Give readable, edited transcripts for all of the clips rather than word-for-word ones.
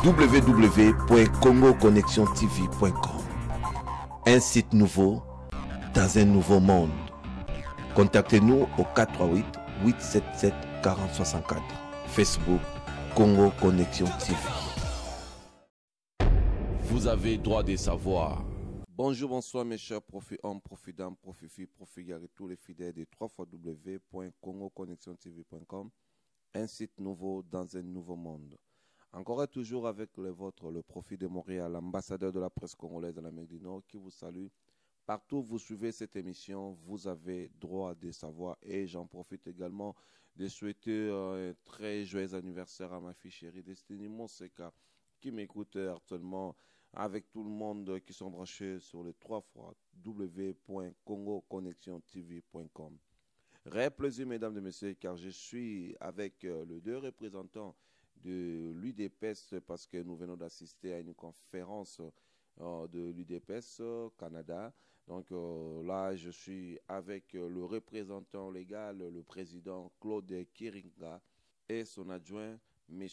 www.congoconnexiontv.com. Un site nouveau dans un nouveau monde. Contactez-nous au 438 877 4064. Facebook Congo Connexion TV. Vous avez droit de savoir. Bonjour, bonsoir mes chers profits hommes, profits dames, profits filles, profits gars et tous les fidèles de www.congoconnexiontv.com. Un site nouveau dans un nouveau monde. Encore et toujours avec les vôtres, le Profit de Montréal, ambassadeur de la presse congolaise dans l'Amérique du Nord, qui vous salue. Partout où vous suivez cette émission, vous avez droit de savoir. Et j'en profite également de souhaiter un très joyeux anniversaire à ma fille chérie Destiny Monseka, qui m'écoute actuellement avec tout le monde qui sont branchés sur les 3 fois www.congoconnexiontv.com. Réel plaisir, mesdames et messieurs, car je suis avec les deux représentants de l'UDPS parce que nous venons d'assister à une conférence de l'UDPS Canada. Donc là, je suis avec le représentant légal, le président Claude Kiringa et son adjoint, M.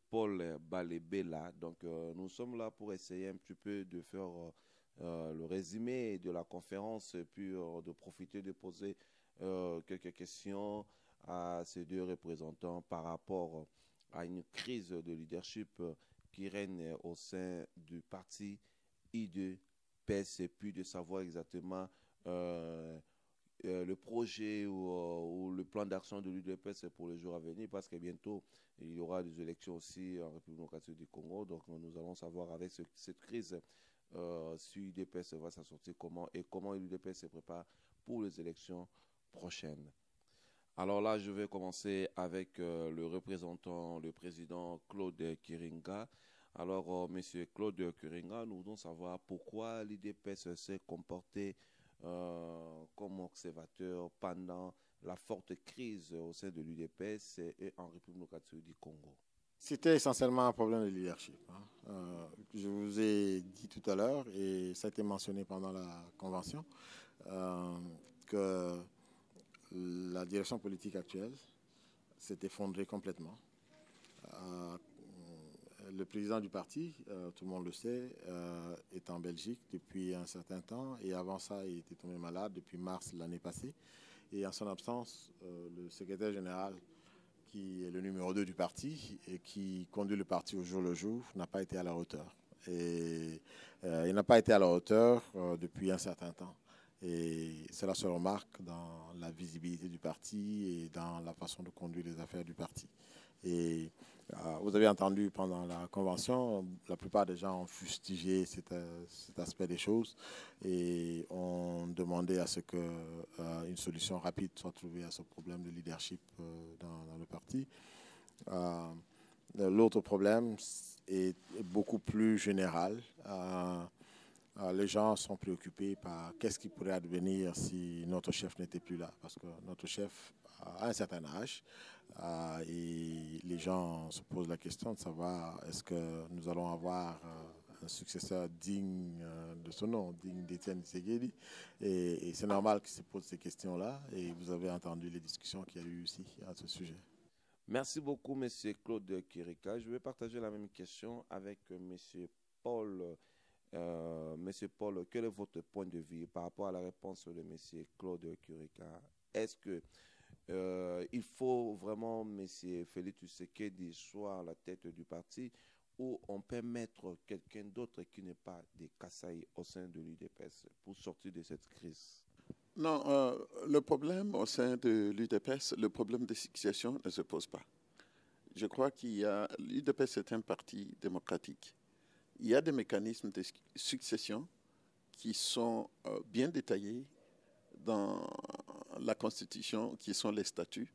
Paul Balebela. Donc nous sommes là pour essayer un petit peu de faire le résumé de la conférence et puis de profiter de poser quelques questions à ces deux représentants par rapport à une crise de leadership qui règne au sein du parti UDPS et puis de savoir exactement le projet ou le plan d'action de l'UDPS pour les jours à venir parce que bientôt il y aura des élections aussi en République démocratique du Congo. Donc nous allons savoir avec cette crise si l'UDPS va s'en sortir comment et comment l'UDPS se prépare pour les élections prochaines. Alors là, je vais commencer avec le représentant, le président Claude Kiringa. Alors, monsieur Claude Kiringa, nous voulons savoir pourquoi l'UDPS s'est comporté comme observateur pendant la forte crise au sein de l'UDPS et en République démocratique du Congo. C'était essentiellement un problème de leadership. Je vous ai dit tout à l'heure, et ça a été mentionné pendant la convention, que la direction politique actuelle s'est effondrée complètement. Le président du parti, tout le monde le sait, est en Belgique depuis un certain temps et avant ça, il était tombé malade depuis mars l'année passée. Et en son absence, le secrétaire général, qui est le numéro 2 du parti et qui conduit le parti au jour le jour, n'a pas été à la hauteur. Et il n'a pas été à la hauteur depuis un certain temps. Et cela se remarque dans la visibilité du parti et dans la façon de conduire les affaires du parti. Et vous avez entendu pendant la convention, la plupart des gens ont fustigé cet aspect des choses et ont demandé à ce qu'une solution rapide soit trouvée à ce problème de leadership dans le parti. L'autre problème est beaucoup plus général. Les gens sont préoccupés par qu'est-ce qui pourrait advenir si notre chef n'était plus là. Parce que notre chef a un certain âge et les gens se posent la question de savoir est-ce que nous allons avoir un successeur digne de son nom, digne d'Étienne Tshisekedi. Et c'est normal qu'ils se posent ces questions-là et vous avez entendu les discussions qu'il y a eu ici à ce sujet. Merci beaucoup, M. Claude Kiringa. Je vais partager la même question avec M. Paul. Monsieur Paul, quel est votre point de vue par rapport à la réponse de Monsieur Claude Kiringa? Est-ce que il faut vraiment Monsieur Félix Tshisekedi soit à la tête du parti ou on peut mettre quelqu'un d'autre qui n'est pas des Kasaï au sein de l'UDPS pour sortir de cette crise? Non, le problème au sein de l'UDPS, le problème de succession ne se pose pas. Je crois l'UDPS est un parti démocratique. Il y a des mécanismes de succession qui sont bien détaillés dans la Constitution, qui sont les statuts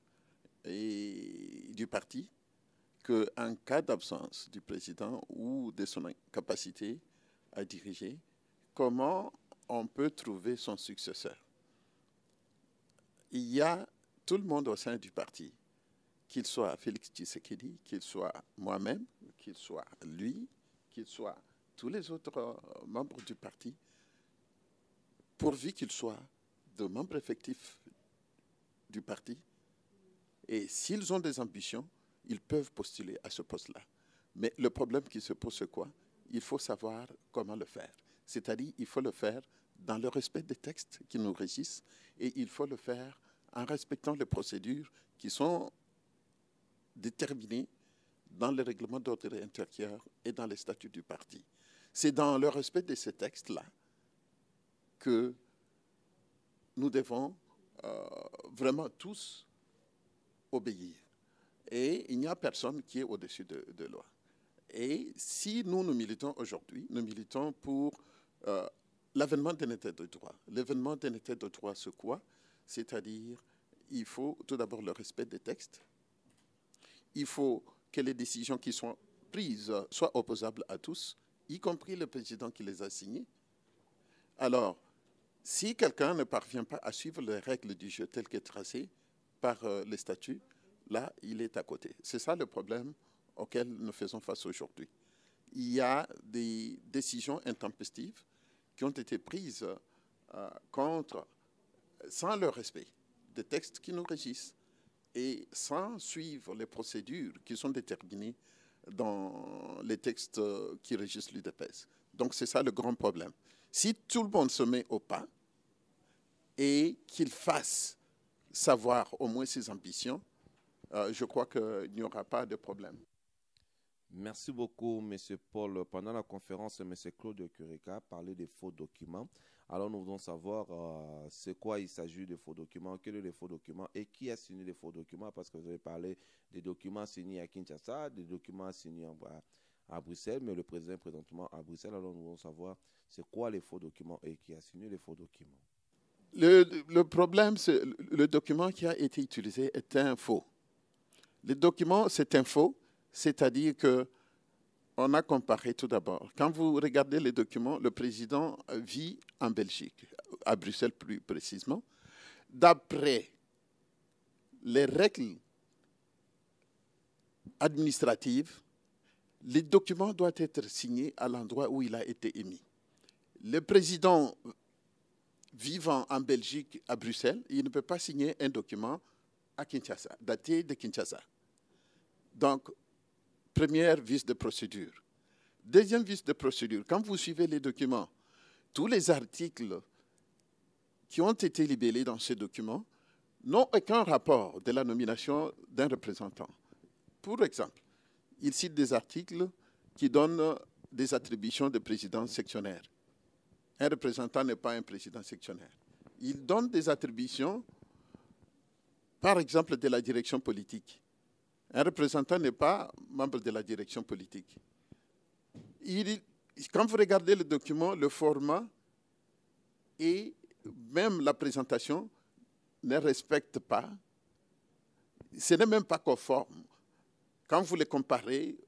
du parti, qu'en cas d'absence du président ou de son incapacité à diriger, comment on peut trouver son successeur. Il y a tout le monde au sein du parti, qu'il soit Félix Tshisekedi, qu'il soit moi-même, qu'il soit lui, qu'il soit tous les autres membres du parti, pourvu qu'ils soient de membres effectifs du parti. Et s'ils ont des ambitions, ils peuvent postuler à ce poste-là. Mais le problème qui se pose, c'est quoi? Il faut savoir comment le faire. C'est-à-dire, il faut le faire dans le respect des textes qui nous régissent et il faut le faire en respectant les procédures qui sont déterminées dans le règlement d'ordre intérieur et dans les statuts du parti. C'est dans le respect de ces textes-là que nous devons vraiment tous obéir. Et il n'y a personne qui est au-dessus de loi. Et si nous militons aujourd'hui, nous militons pour l'avènement d'un état de droit. L'avènement d'un état de droit, c'est quoi? C'est-à-dire, il faut tout d'abord le respect des textes. Il faut que les décisions qui sont prises soient opposables à tous, y compris le président qui les a signées. Alors, si quelqu'un ne parvient pas à suivre les règles du jeu telles que tracées par les statuts, là, il est à côté. C'est ça le problème auquel nous faisons face aujourd'hui. Il y a des décisions intempestives qui ont été prises sans le respect des textes qui nous régissent et sans suivre les procédures qui sont déterminées dans les textes qui régissent l'UDPS. Donc c'est ça le grand problème. Si tout le monde se met au pas et qu'il fasse savoir au moins ses ambitions, je crois qu'il n'y aura pas de problème. Merci beaucoup, M. Paul. Pendant la conférence, M. Claude Kureka parlait des faux documents. Alors, nous voulons savoir c'est quoi il s'agit de faux documents, quels sont les faux documents et qui a signé les faux documents, parce que vous avez parlé des documents signés à Kinshasa, des documents signés à Bruxelles, mais le président est présentement à Bruxelles. Alors, nous voulons savoir c'est quoi les faux documents et qui a signé les faux documents. Le problème, c'est le document qui a été utilisé est un faux. Le document, c'est un faux, c'est-à-dire qu'on a comparé tout d'abord. Quand vous regardez les documents, le président vit en Belgique, à Bruxelles plus précisément. D'après les règles administratives, les documents doivent être signés à l'endroit où il a été émis. Le président vivant en Belgique, à Bruxelles, il ne peut pas signer un document à Kinshasa, daté de Kinshasa. Donc, première vice de procédure. Deuxième vice de procédure, quand vous suivez les documents, tous les articles qui ont été libellés dans ces documents n'ont aucun rapport de la nomination d'un représentant. Pour exemple, il cite des articles qui donnent des attributions de président sectionnaire. Un représentant n'est pas un président sectionnaire. Il donne des attributions, par exemple, de la direction politique. Un représentant n'est pas membre de la direction politique. Quand vous regardez le document, le format et même la présentation ne respectent pas. Ce n'est même pas conforme. Quand vous les comparez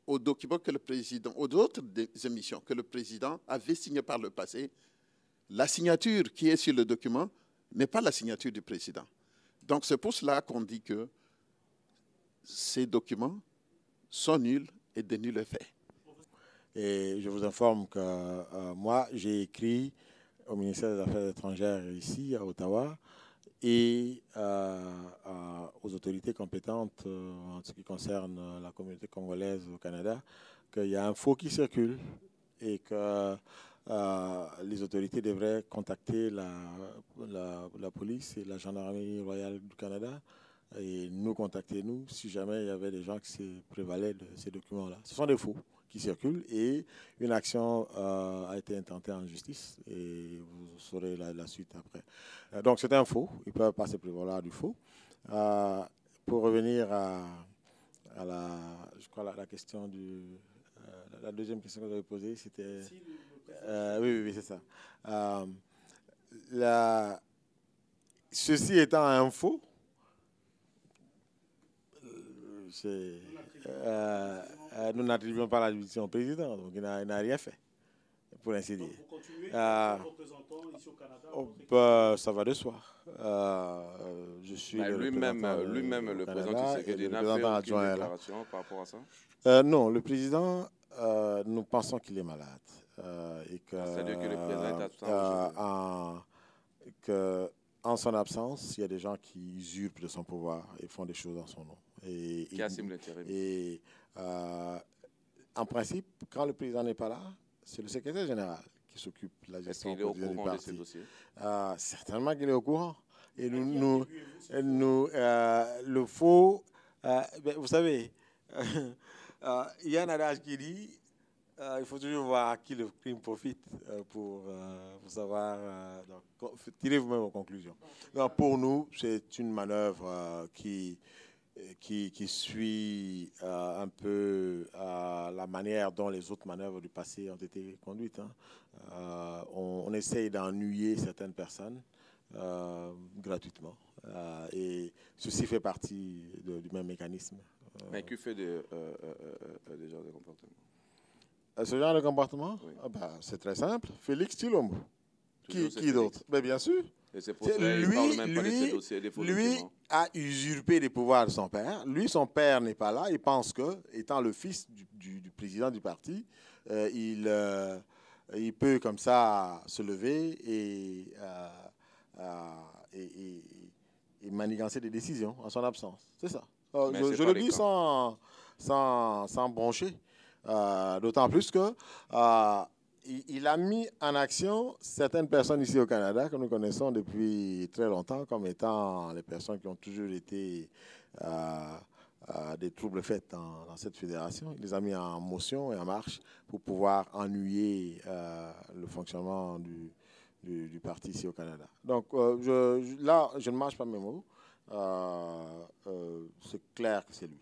aux documents que le président, aux autres émissions que le président avait signées par le passé, la signature qui est sur le document n'est pas la signature du président. Donc c'est pour cela qu'on dit que ces documents sont nuls et de nul effet. Et je vous informe que moi, j'ai écrit au ministère des Affaires étrangères ici, à Ottawa, et aux autorités compétentes en ce qui concerne la communauté congolaise au Canada, qu'il y a un faux qui circule et que les autorités devraient contacter la police et la gendarmerie royale du Canada et nous contacter, nous, si jamais il y avait des gens qui se prévalaient de ces documents-là. Ce sont des faux qui circulent et une action a été intentée en justice et vous saurez la suite après. Donc c'est un faux, ils ne peuvent pas se prévaloir du faux. Pour revenir à la question la deuxième question que vous avez posée, c'était... oui, c'est ça. Ceci étant un faux, nous n'attribuons pas la décision au président, donc il n'a rien fait, pour ainsi dire. Vous continuez à être représentant ici au Canada ça va de soi. Je suis lui-même, le président Tshisekedi n'a fait aucune déclaration par rapport à ça? Non, le président, nous pensons qu'il est malade. C'est-à-dire que le président est absent aujourd'hui. En son absence, il y a des gens qui usurpent de son pouvoir et font des choses en son nom. Qui assument l'intérêt. Et en principe, quand le président n'est pas là, c'est le secrétaire général qui s'occupe de la gestion Est-ce qu'il est au quotidienne du courant de ces parti. dossiers? Certainement qu'il est au courant. Et le faux, vous savez, il y a un adage qui dit il faut toujours voir à qui le crime profite pour savoir. Donc, tirez vous-même vos conclusions. Donc, pour nous, c'est une manœuvre qui suit un peu la manière dont les autres manœuvres du passé ont été conduites. Hein. On essaye d'ennuyer certaines personnes gratuitement. Et ceci fait partie du même mécanisme. Mais que fait de genre de comportement? Ce genre de comportement, Oui. c'est très simple. Félix Tshilombo. Toujours Qui d'autre? Bien sûr. Et c'est pour ça qu'il ne parle même pas de ces dossiers, des faux lui documents. a usurpé les pouvoirs de son père. Lui, son père n'est pas là. Il pense que, étant le fils du président du parti, il peut comme ça se lever et manigancer des décisions en son absence. C'est ça. Je le dis sans broncher. D'autant plus que il a mis en action certaines personnes ici au Canada que nous connaissons depuis très longtemps comme étant les personnes qui ont toujours été des troubles faits dans cette fédération. Il les a mis en motion et en marche pour pouvoir ennuyer le fonctionnement du parti ici au Canada. Donc là, je ne mâche pas mes mots. C'est clair que c'est lui.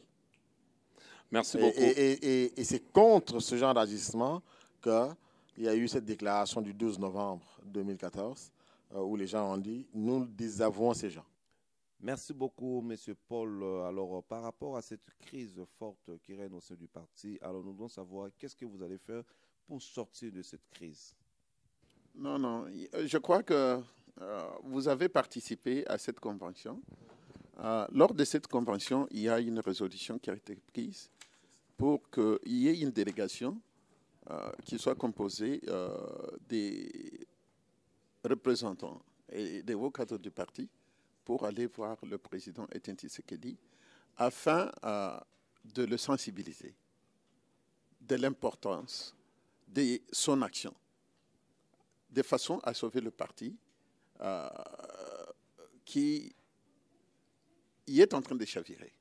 Merci beaucoup. Et c'est contre ce genre d'agissement qu'il y a eu cette déclaration du 12 novembre 2014 où les gens ont dit « nous désavouons ces gens ». Merci beaucoup, M. Paul. Alors, par rapport à cette crise forte qui règne au sein du parti, alors nous devons savoir qu'est-ce que vous allez faire pour sortir de cette crise. Non, je crois que vous avez participé à cette convention. Lors de cette convention, il y a une résolution qui a été prise pour qu'il y ait une délégation qui soit composée des représentants et des hauts cadres du parti pour aller voir le président Étienne Tshisekedi afin de le sensibiliser de l'importance de son action, de façon à sauver le parti qui y est en train de chavirer.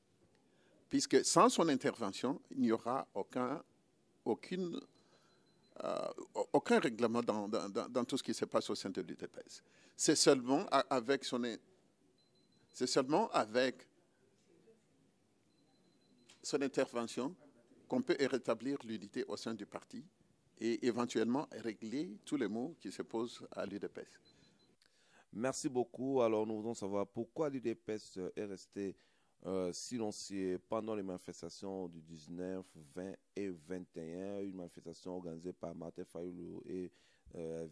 Puisque sans son intervention, il n'y aura aucun règlement dans tout ce qui se passe au sein de l'UDPS. C'est seulement avec son intervention qu'on peut rétablir l'unité au sein du parti et éventuellement régler tous les maux qui se posent à l'UDPS. Merci beaucoup. Alors, nous voulons savoir pourquoi l'UDPS est resté silencieux pendant les manifestations du 19, 20 et 21. Une manifestation organisée par Martin Fayulu et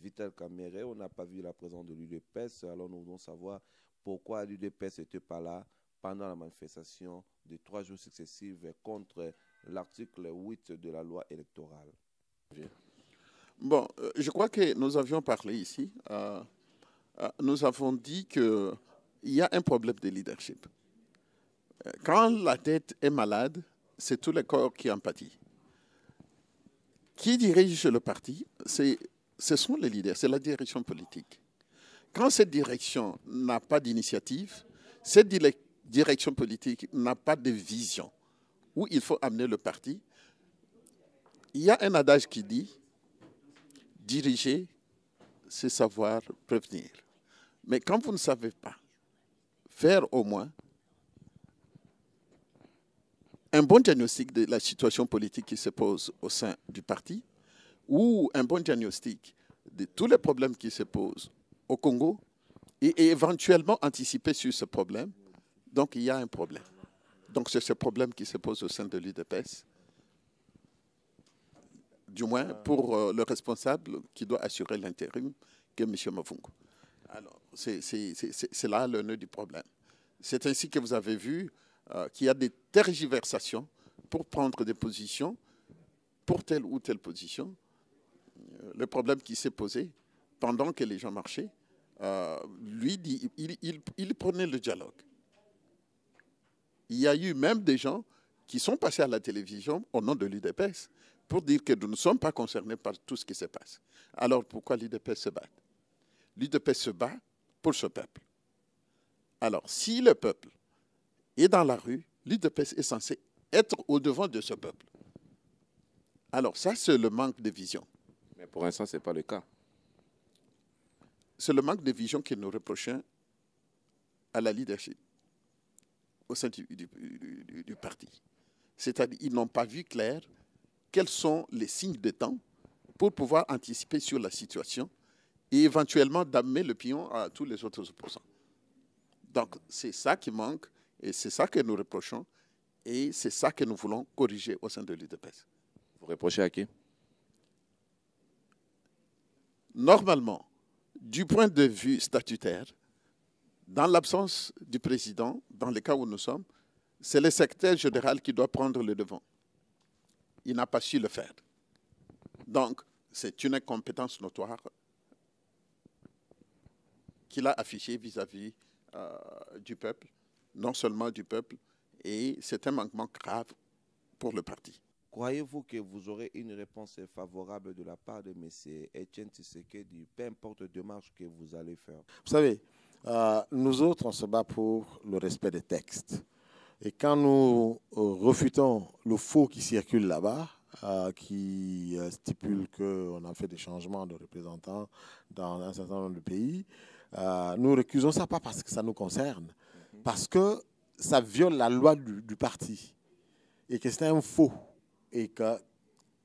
Vital Kamere. On n'a pas vu la présence de l'UDPS. Alors, nous voulons savoir pourquoi l'UDPS n'était pas là pendant la manifestation de 3 jours successifs contre l'article 8 de la loi électorale. Bon, je crois que nous avions parlé ici. Nous avons dit qu'il y a un problème de leadership. Quand la tête est malade, c'est tout le corps qui en pâtit. Qui dirige le parti? Ce sont les leaders, c'est la direction politique. Quand cette direction n'a pas d'initiative, cette direction politique n'a pas de vision où il faut amener le parti, il y a un adage qui dit « diriger, c'est savoir prévenir ». Mais quand vous ne savez pas faire au moins un bon diagnostic de la situation politique qui se pose au sein du parti ou un bon diagnostic de tous les problèmes qui se posent au Congo et éventuellement anticiper sur ce problème, donc il y a un problème. Donc c'est ce problème qui se pose au sein de l'UDPS, du moins pour le responsable qui doit assurer l'intérim, qui est M. Mavungu. Alors, c'est là le nœud du problème. C'est ainsi que vous avez vu qu'il y a des tergiversations pour prendre des positions, pour telle ou telle position. Le problème qui s'est posé pendant que les gens marchaient, lui, il prenait le dialogue. Il y a eu même des gens qui sont passés à la télévision au nom de l'UDPS pour dire que nous ne sommes pas concernés par tout ce qui se passe. Alors pourquoi l'UDPS se bat? L'UDPS se bat pour ce peuple. Alors, si le peuple est dans la rue, l'UDPS est censé être au-devant de ce peuple. Alors ça, c'est le manque de vision. Mais pour l'instant, ce n'est pas le cas. C'est le manque de vision que nous reprochons à la leadership au sein du parti. C'est-à-dire qu'ils n'ont pas vu clair quels sont les signes de temps pour pouvoir anticiper sur la situation et éventuellement damer le pion à tous les autres opposants. Donc, c'est ça qui manque et c'est ça que nous reprochons et c'est ça que nous voulons corriger au sein de l'UDPS. Vous reprochez à qui? Normalement, du point de vue statutaire, dans l'absence du président, dans les cas où nous sommes, c'est le secrétaire général qui doit prendre le devant. Il n'a pas su le faire. Donc, c'est une incompétence notoire qu'il a affichée vis-à-vis du peuple, non seulement du peuple, et c'est un manquement grave pour le parti. Croyez-vous que vous aurez une réponse favorable de la part de M. Etienne Tshisekedi, peu importe la démarche que vous allez faire? Vous savez, nous autres, on se bat pour le respect des textes. Et quand nous refutons le faux qui circule là-bas, qui stipule qu'on a fait des changements de représentants dans un certain nombre de pays, nous récusons ça pas parce que ça nous concerne, parce que ça viole la loi du parti et que c'est un faux. Et que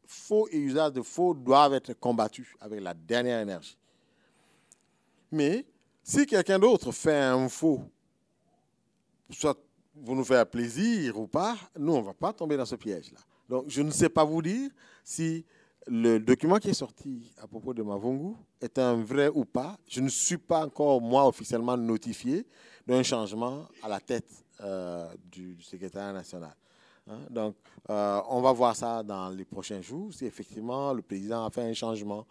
faux et usage de faux doivent être combattus avec la dernière énergie. Mais si quelqu'un d'autre fait un faux, soit vous nous faites plaisir ou pas, nous, on ne va pas tomber dans ce piège-là. Donc, je ne sais pas vous dire si le document qui est sorti à propos de Mavungu est un vrai ou pas. Je ne suis pas encore, moi, officiellement notifié d'un changement à la tête du secrétariat national. Donc, on va voir ça dans les prochains jours, si effectivement le président a fait un changement.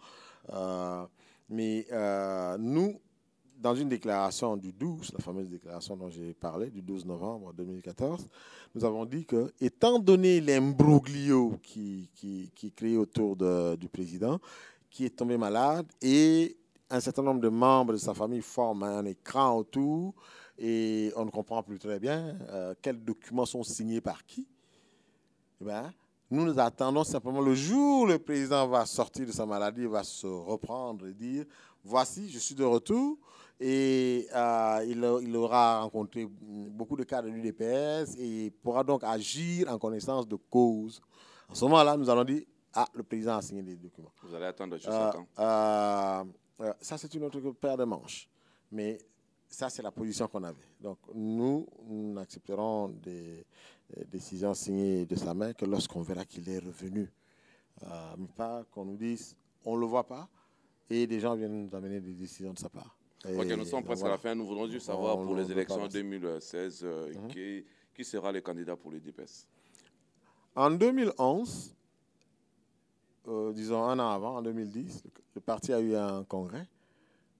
Mais nous, dans une déclaration du 12, la fameuse déclaration dont j'ai parlé, du 12 novembre 2014, nous avons dit que, étant donné l'imbroglio qui crée autour du président, qui est tombé malade, et un certain nombre de membres de sa famille forment un écran autour, et on ne comprend plus très bien quels documents sont signés par qui, eh bien, nous attendons simplement le jour où le président va sortir de sa maladie, va se reprendre et dire « Voici, je suis de retour ». Et il aura rencontré beaucoup de cas de l'UDPS et pourra donc agir en connaissance de cause. En ce moment-là, nous allons dire « Ah, le président a signé des documents ». Vous allez attendre jusqu'à quand? Ça, c'est une autre paire de manches. Mais ça, c'est la position qu'on avait. Donc, nous n'accepterons des décisions signées de sa main que lorsqu'on verra qu'il est revenu. Mais pas qu'on nous dise « on ne le voit pas » et des gens viennent nous amener des décisions de sa part. Ok, nous sommes presque à la fin. Nous voudrons juste savoir pour les élections 2016, qui sera le candidat pour l'UDPS? En 2011, disons un an avant, en 2010, le parti a eu un congrès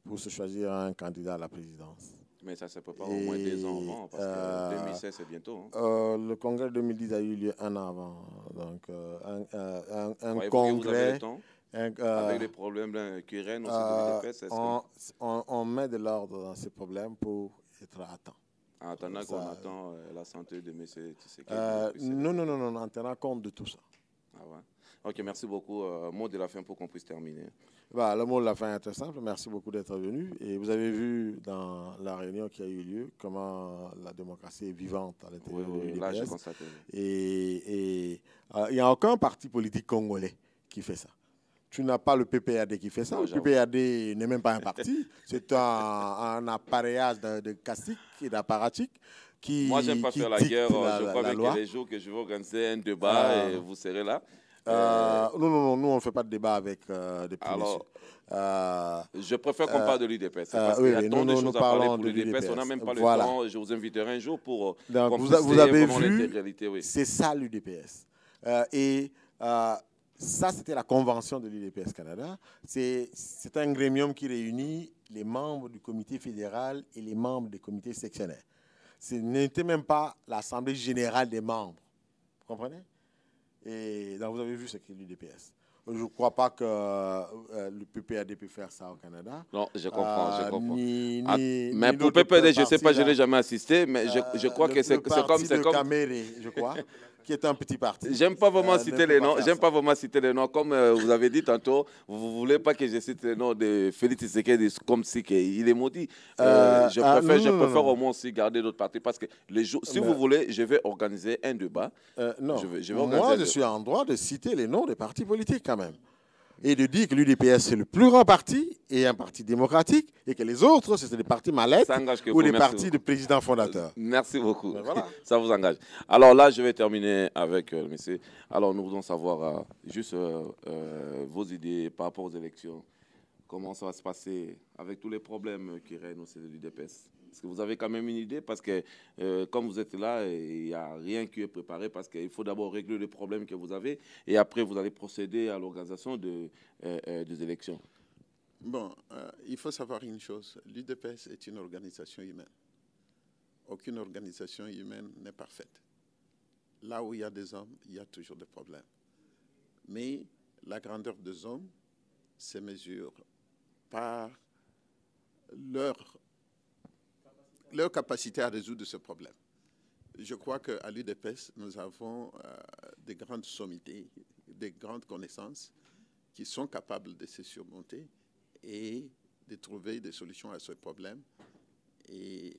pour se choisir un candidat à la présidence. Mais ça ne se peut pas au moins 2 ans avant, parce que 2016, c'est bientôt. Hein. Le congrès de 2010 a eu lieu un an avant. Donc, un congrès... Que vous avez le temps avec les problèmes qui règnent aussi de l'UDPS, on met de l'ordre dans ces problèmes pour être à temps. En attendant qu'on attend la santé de M. Tshisekedi. Non, en tenant compte de tout ça. Ah ouais. Ok, merci beaucoup. Mot de la fin pour qu'on puisse terminer. Bah, le mot de la fin est très simple. Merci beaucoup d'être venu. Et vous avez vu dans la réunion qui a eu lieu comment la démocratie est vivante à l'intérieur de l'UDPS. Là, j'ai constaté. Et il n'y a aucun parti politique congolais qui fait ça. Tu n'as pas le PPRD qui fait ça. Non, le PPRD n'est même pas un parti. C'est un appareillage de caciques et d'apparatchiks qui. Moi, j'aime pas faire la guerre. Je crois bien qu'il y a des jours que je vais organiser un débat et vous serez là. Non, nous, on ne fait pas de débat avec des politiciens. Alors, je préfère qu'on parle de l'UDPS. Parce qu'il y a tant de choses à parler pour l'UDPS. On n'a même pas le temps. Je vous inviterai un jour pour donc, vous avez vu, c'est ça l'UDPS. Ça, c'était la convention de l'UDPS Canada. C'est un grémium qui réunit les membres du comité fédéral et les membres des comités sectionnaires. Ce n'était même pas l'assemblée générale des membres. Vous comprenez? Et donc, vous avez vu ce qu'est l'UDPS. Je ne crois pas que le PPAD peut faire ça au Canada. Non, je comprends, je comprends. Mais pour PPAD, je ne sais pas, je n'ai jamais assisté, mais je crois que c'est comme... C'est comme Caméré, je crois, qui est un petit parti. J'aime pas vraiment citer les noms. J'aime pas vraiment citer les noms. Comme vous avez dit tantôt, vous ne voulez pas que je cite le nom de Félix Tshisekedi comme si il est maudit. Je préfère au moins aussi garder d'autres partis parce que si vous voulez, je vais organiser un débat. Non, moi je suis en droit de citer les noms des partis politiques quand même. Et de dire que l'UDPS c'est le plus grand parti et un parti démocratique et que les autres c'est des partis mallettes ou des partis de présidents fondateurs. Merci beaucoup. Voilà. Ça vous engage. Alors là, je vais terminer avec monsieur. Alors nous voulons savoir juste vos idées par rapport aux élections. Comment ça va se passer avec tous les problèmes qui règnent au sein de l'UDPS? Est-ce que vous avez quand même une idée? Parce que comme vous êtes là, il n'y a rien qui est préparé parce qu'il faut d'abord régler les problèmes que vous avez et après vous allez procéder à l'organisation des élections. Bon, il faut savoir une chose. L'UDPS est une organisation humaine. Aucune organisation humaine n'est parfaite. Là où il y a des hommes, il y a toujours des problèmes. Mais la grandeur des hommes se mesure par leur capacité à résoudre ce problème. Je crois qu'à l'UDPS, nous avons des grandes sommités, des grandes connaissances qui sont capables de se surmonter et de trouver des solutions à ce problème et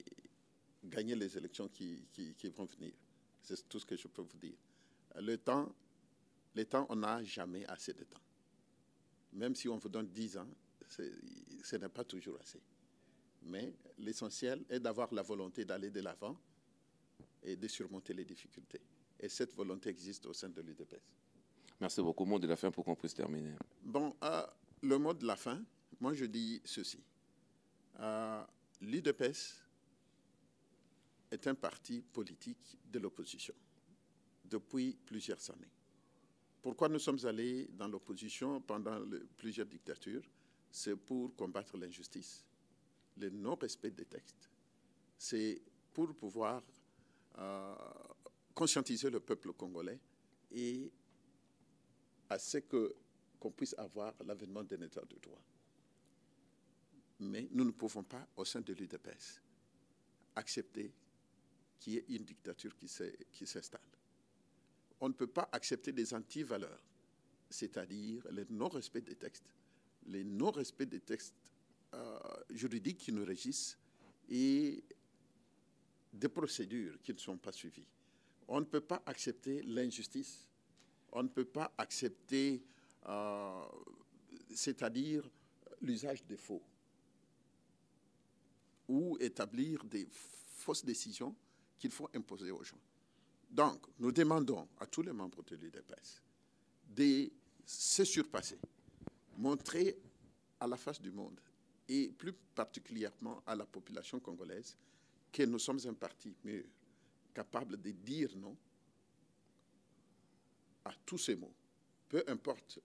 gagner les élections qui vont venir. C'est tout ce que je peux vous dire. Le temps, on n'a jamais assez de temps. Même si on vous donne 10 ans, ce n'est pas toujours assez. Mais l'essentiel est d'avoir la volonté d'aller de l'avant et de surmonter les difficultés. Et cette volonté existe au sein de l'UDPS. Merci beaucoup. Mot de la fin pour qu'on puisse terminer. Bon, le mot de la fin, moi je dis ceci. L'UDPS est un parti politique de l'opposition depuis plusieurs années. Pourquoi nous sommes allés dans l'opposition pendant plusieurs dictatures? C'est pour combattre l'injustice, le non-respect des textes. C'est pour pouvoir conscientiser le peuple congolais et à ce qu'on puisse avoir l'avènement d'un état de droit. Mais nous ne pouvons pas, au sein de l'UDPS, accepter qu'il y ait une dictature qui s'installe. On ne peut pas accepter des anti-valeurs, c'est-à-dire le non-respect des textes, le non-respect des textes juridiques qui nous régissent et des procédures qui ne sont pas suivies. On ne peut pas accepter l'injustice, on ne peut pas accepter, c'est-à-dire l'usage des faux ou établir des fausses décisions qu'il faut imposer aux gens. Donc, nous demandons à tous les membres de l'UDPS de se surpasser, montrer à la face du monde et plus particulièrement à la population congolaise que nous sommes un parti mûr, capable de dire non à tous ces mots, peu importe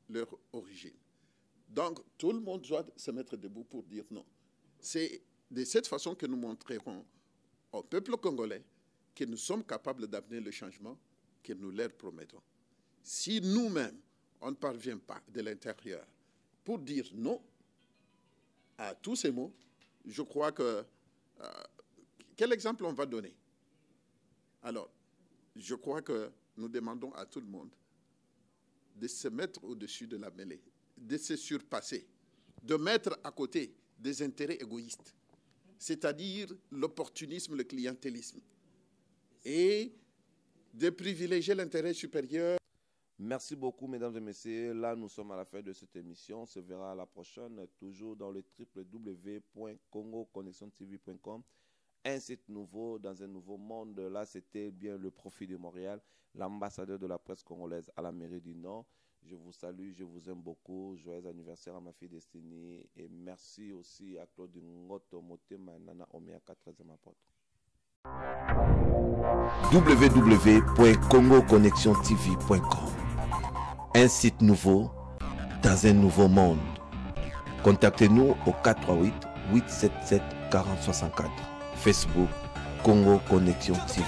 leur origine. Donc, tout le monde doit se mettre debout pour dire non. C'est de cette façon que nous montrerons au peuple congolais que nous sommes capables d'amener le changement que nous leur promettons. Si nous-mêmes, on ne parvient pas de l'intérieur pour dire non à tous ces mots, je crois que... quel exemple on va donner? Alors, je crois que nous demandons à tout le monde de se mettre au-dessus de la mêlée, de se surpasser, de mettre à côté des intérêts égoïstes, c'est-à-dire l'opportunisme, le clientélisme, et de privilégier l'intérêt supérieur. Merci beaucoup, mesdames et messieurs. Là, nous sommes à la fin de cette émission. On se verra à la prochaine, toujours dans le www.congoconnexiontv.com. Un site nouveau dans un nouveau monde. Là, c'était bien le Profil de Montréal, l'ambassadeur de la presse congolaise à la mairie du Nord. Je vous salue, je vous aime beaucoup. Joyeux anniversaire à ma fille Destinée. Et merci aussi à Claude Ngoto Motema Nana Omiaka 13e apôtre. www.congoconnexiontv.com. Un site nouveau dans un nouveau monde. Contactez-nous au 438 877 4064. Facebook Congo Connexion TV.